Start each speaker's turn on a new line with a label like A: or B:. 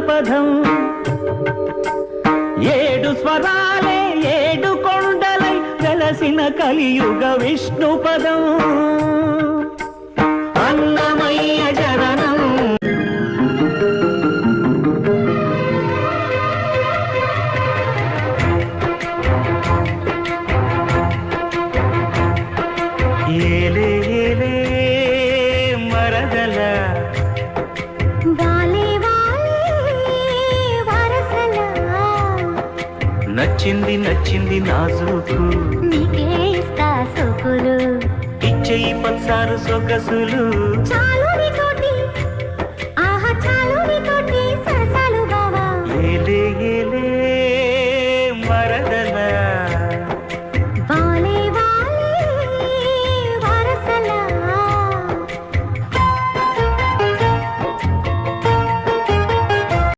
A: పదం ఏడు స్వరాలే ఏడు కొండలై వెలసిన కలియుగ విష్ణు పదం అన్నమయ్య జననం ఏలే ఏలే మరదల
B: వాలే వాలే వరసల
A: నచ్చింది నచ్చింది నాజుకు
B: నీకే ఇస్తా సొకులు
A: ఇచ్చేయి పల్సారు సొగసులు